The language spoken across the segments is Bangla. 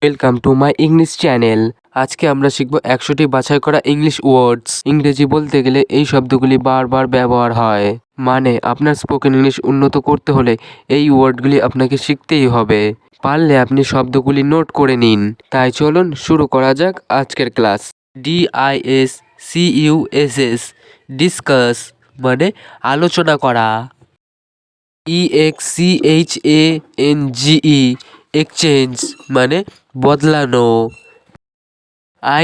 Welcome to my English channel. আজকে আমরা শিখব 100টি বাছাই করা ইংলিশ ওয়ার্ডস। ইংরেজি বলতে গেলে এই শব্দগুলি বারবার ব্যবহার হয়, মানে আপনার স্পোকেন ইংলিশ উন্নত করতে হলে এই ওয়ার্ডগুলি আপনাকে শিখতেই হবে। পারলে আপনি শব্দগুলি নোট করে নিন। তাই চলুন শুরু করা যাক আজকের ক্লাস। DISCUSS ডিসকাস মানে আলোচনা করা। EXCHANGE এক্সচেঞ্জ মানে বদলানো।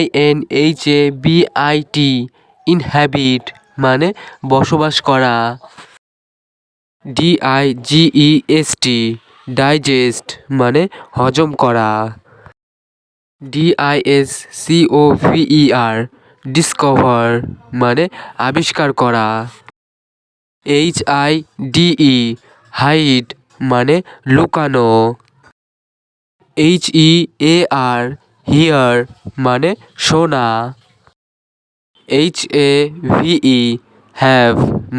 INHABIT ইনহ্যাবিট মানে বসবাস করা। DIGEST ডাইজেস্ট মানে হজম করা। DISCOVER ডিসকভার মানে আবিষ্কার করা। HIDE হাইড মানে লুকানো। HEAR হিয়ার মানে শোনা। HAVE হ্যাভ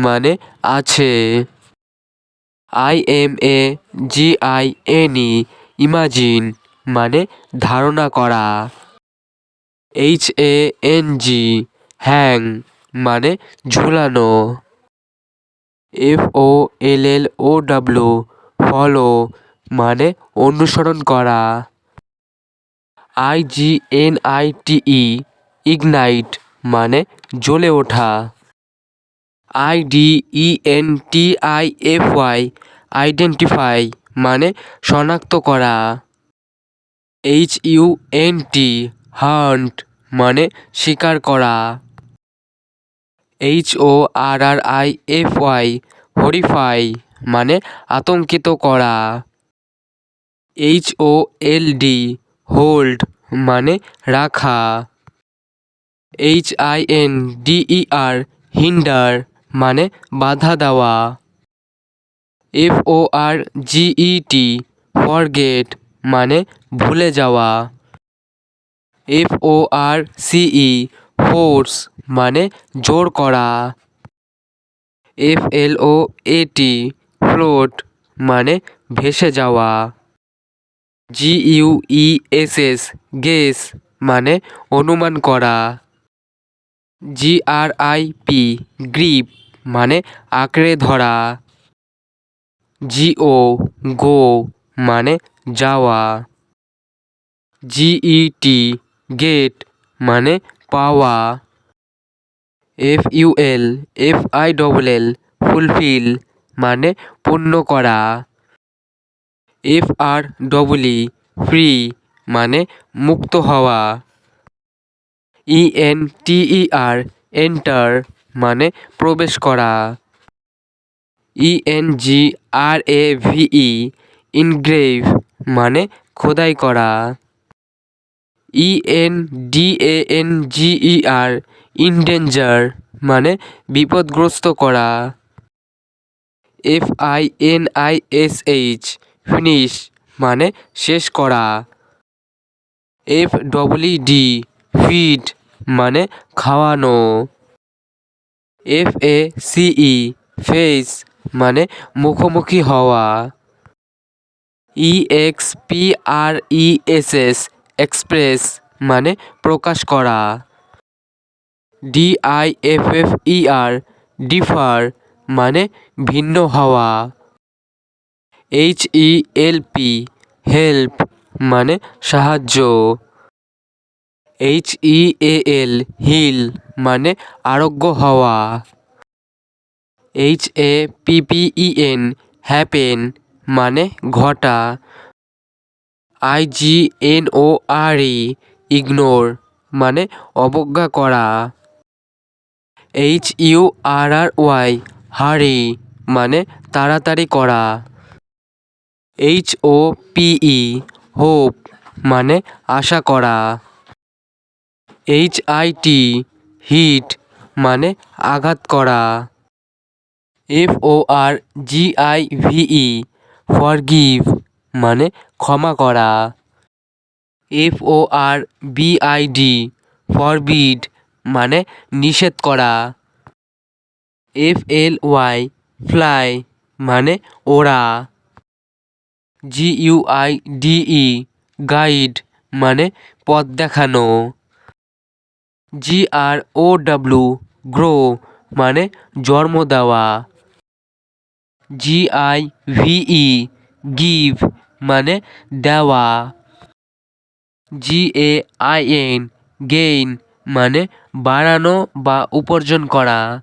মানে আছে। IMAGINE ইমাজিন মানে ধারণা করা। HANG হ্যাং মানে ঝুলানো। FOLLOW ফলো মানে অনুসরণ করা। IGNITE ইগনাইট মানে জ্বলে ওঠা। IDENTIFY আইডেন্টিফাই মানে শনাক্ত করা। HUNT হান্ট মানে শিকার করা। HORRIFY হরিফাই মানে আতঙ্কিত করা। HOLD হোল্ড মানে রাখা। HINDER হিন্ডার মানে বাধা দেওয়া। FORGET ফরগেট মানে ভুলে যাওয়া। FORCE ফোর্স মানে জোর করা। FLOAT ফ্লোট মানে ভেসে যাওয়া। GUESS গেস মানে অনুমান করা। GRIP গ্রিপ মানে আঁকড়ে ধরা। GO গো মানে যাওয়া। GET গেট মানে পাওয়া। FULFILL ফুলফিল মানে পূর্ণ করা। FREE ফ্রি মানে মুক্ত হওয়া। ENTER এন্টার মানে প্রবেশ করা। ENGRAVE ইনগ্রেভ মানে খোদাই করা। ENDANGER ইনডেঞ্জার মানে বিপদগ্রস্ত করা। FINISH ফিনিশ মানে শেষ করা। FWD ফিড মানে খাওয়ানো। FACE ফেস মানে মুখোমুখি হওয়া। EXPRESS এক্সপ্রেস মানে প্রকাশ করা। DIFFER ডিফার মানে ভিন্ন হওয়া। HELP হেল্প মানে সাহায্য। HEAL হিল মানে আরোগ্য হওয়া। HAPPEN হ্যাপেন মানে ঘটা। IGNORE ইগনোর মানে অবজ্ঞা করা। HURRY হারি মানে তাড়াতাড়ি করা। HOPE হোপ মানে আশা করা। HIT হিট মানে আঘাত করা। FORGIVE ফরগিভ মানে ক্ষমা করা। FORBID ফরবিড মানে নিষেধ করা। FLY ফ্লাই মানে ওড়া। GUIDE গাইড মানে পথ দেখানো। GROW গ্রো মানে জন্ম দেওয়া। GIVE গিভ মানে দেওয়া। GAIN গেইন মানে বাড়ানো বা উপার্জন করা।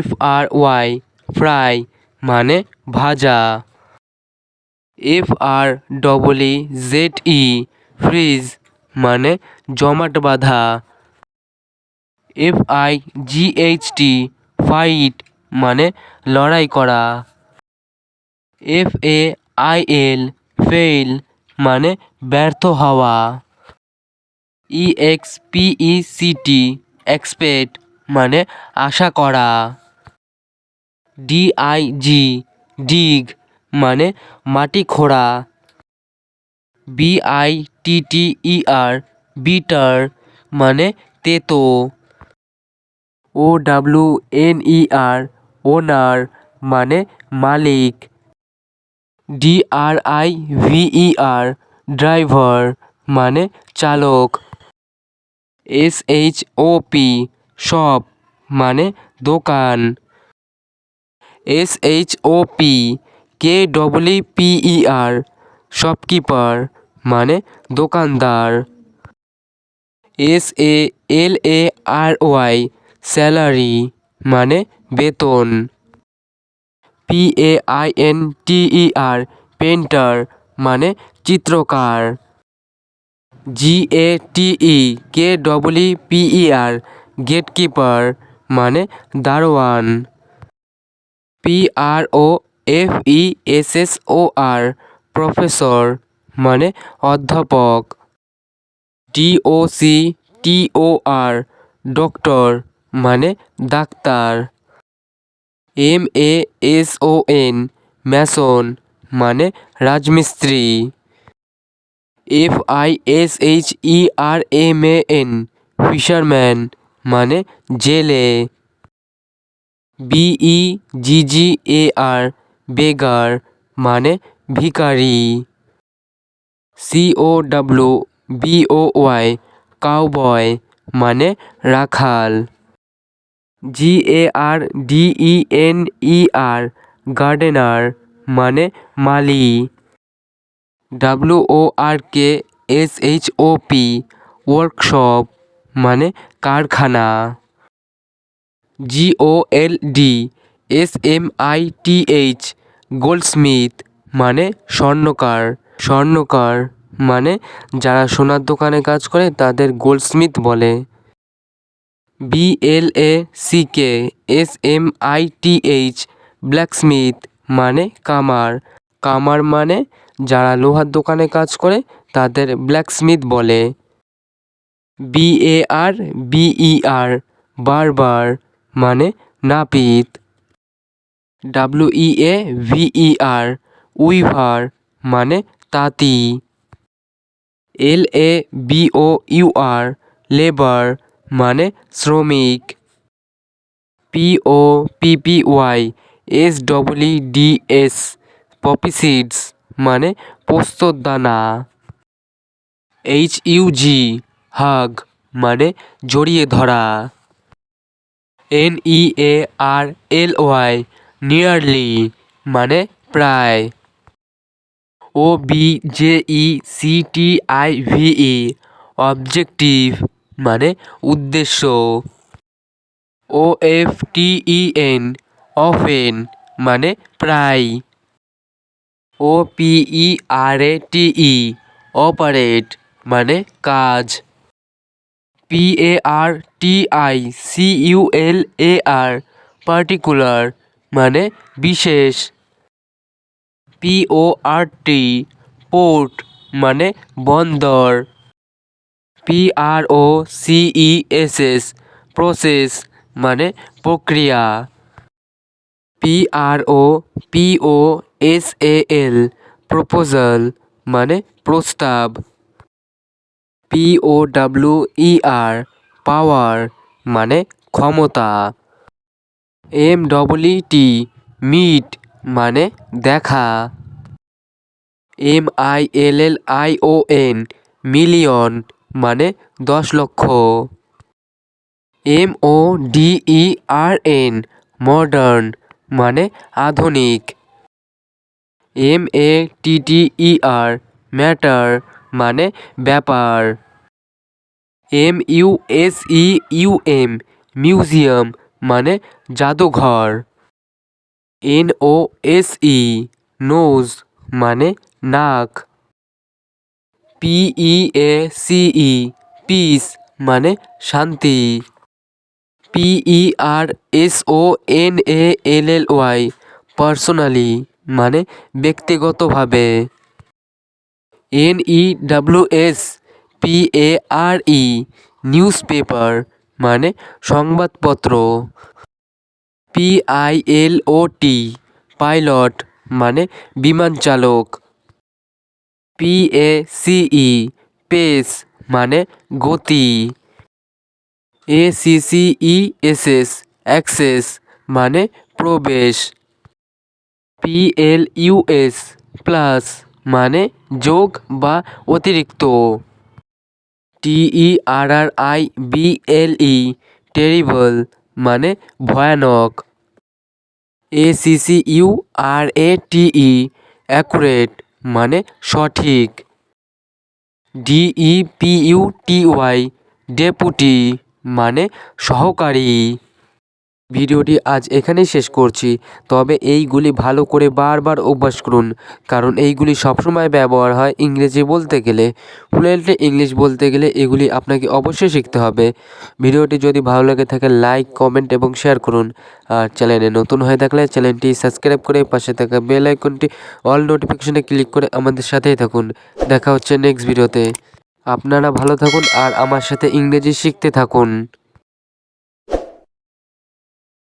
FRY ফ্রাই মানে ভাজা। FREEZE ফ্রিজ মানে জমাট বাঁধা। FIGHT ফাইট মানে লড়াই করা। FAIL ফেইল মানে ব্যর্থ হওয়া। EXPECT এক্সপেক্ট মানে আশা করা। DIG ডিগ মানে মাটি খোঁড়া। BITTER বিটার মানে তেতো। OWNER ওনার মানে মালিক। DRIVER ড্রাইভার মানে চালক। SHOP শপ মানে দোকান। SHOP KEEPER শপকিপার মানে দোকানদার। SALARY স্যালারি মানে বেতন। PAINTER পেন্টার মানে চিত্রকার। GATEKEEPER গেটকিপার মানে দারোয়ান। PROFESSOR প্রফেসর মানে অধ্যাপক। DOCTOR ডক্টর মানে ডাক্তার। MASON ম্যাসন মানে রাজমিস্ত্রি। FISHERMAN ফিশারম্যান মানে জেলে। BEGGAR বেগার মানে ভিখারি। COWBOY কাউবয় মানে রাখাল। GARDENER গার্ডেনার মানে মালি। WORKSHOP ওয়ার্কশপ মানে কারখানা। GOLDSMITH গোল্ডস্মিথ মানে স্বর্ণকার। স্বর্ণকার মানে যারা সোনার দোকানে কাজ করে তাদের গোল্ডস্মিথ বলে। BLACKSMITH ব্ল্যাকস্মিথ মানে কামার। কামার মানে যারা লোহার দোকানে কাজ করে তাদের ব্ল্যাকস্মিথ বলে। BARBER বারবার মানে নাপিত। WEAVER উইভার মানে তাঁতি। LABOUR লেবার মানে শ্রমিক। POPPY SEEDS পপি সিডস মানে পোস্তর দানা। HUG হাগ মানে জড়িয়ে ধরা। NEARLY নিয়ারলি মানে প্রায়। OBJECTIVE অবজেক্টিভ মানে উদ্দেশ্য। OFTEN অফেন মানে প্রায়। OPERATE অপারেট মানে কাজ। PARTICULAR পার্টিকুলার মানে বিশেষ। PORT পোর্ট মানে বন্দর। PROCESS প্রসেস মানে প্রক্রিয়া। PROPOSAL প্রপোজাল মানে প্রস্তাব। POWER পাওয়ার মানে ক্ষমতা। MTT মিট মানে দেখা। MILLION মিলিয়ন মানে 10 লক্ষ। MODERN মডার্ন মানে আধুনিক। MATTER ম্যাটার মানে ব্যাপার। MUSEUM মিউজিয়াম মানে জাদুঘর। NOSE নোজ মানে নাক। PEACE পিস মানে শান্তি। PERSONALLY পার্সোনালি মানে ব্যক্তিগতভাবে। NEWSPARE নিউজপেপার মানে সংবাদপত্র। PILOT পাইলট মানে বিমান চালক। PACE পেস মানে গতি। ACCESS অ্যাক্সেস মানে প্রবেশ। PLUS প্লাস মানে যোগ বা অতিরিক্ত। TERRIBLE টেরিবল মানে ভয়ানক। ACCURATE অ্যাকুরেট মানে সঠিক। DEPUTY ডেপুটি মানে সহকারী। ভিডিওটি আজ এখানেই শেষ করছি, তবে এইগুলি ভালো করে বারবার অভ্যাস করুন, কারণ এইগুলি সবসময় ব্যবহার হয় ইংরেজি বলতে গেলে। ফ্লুয়েন্টলি ইংলিশ বলতে গেলে এগুলি আপনাকে অবশ্যই শিখতে হবে। ভিডিওটি যদি ভালো লেগে থাকে লাইক, কমেন্ট এবং শেয়ার করুন। আর চ্যানেলে নতুন হয়ে থাকলে চ্যানেলটি সাবস্ক্রাইব করে পাশে থাকা বেল আইকনটি অল নোটিফিকেশনে ক্লিক করে আমাদের সাথেই থাকুন। দেখা হচ্ছে নেক্সট ভিডিওতে। আপনারা ভালো থাকুন আর আমার সাথে ইংরেজি শিখতে থাকুন।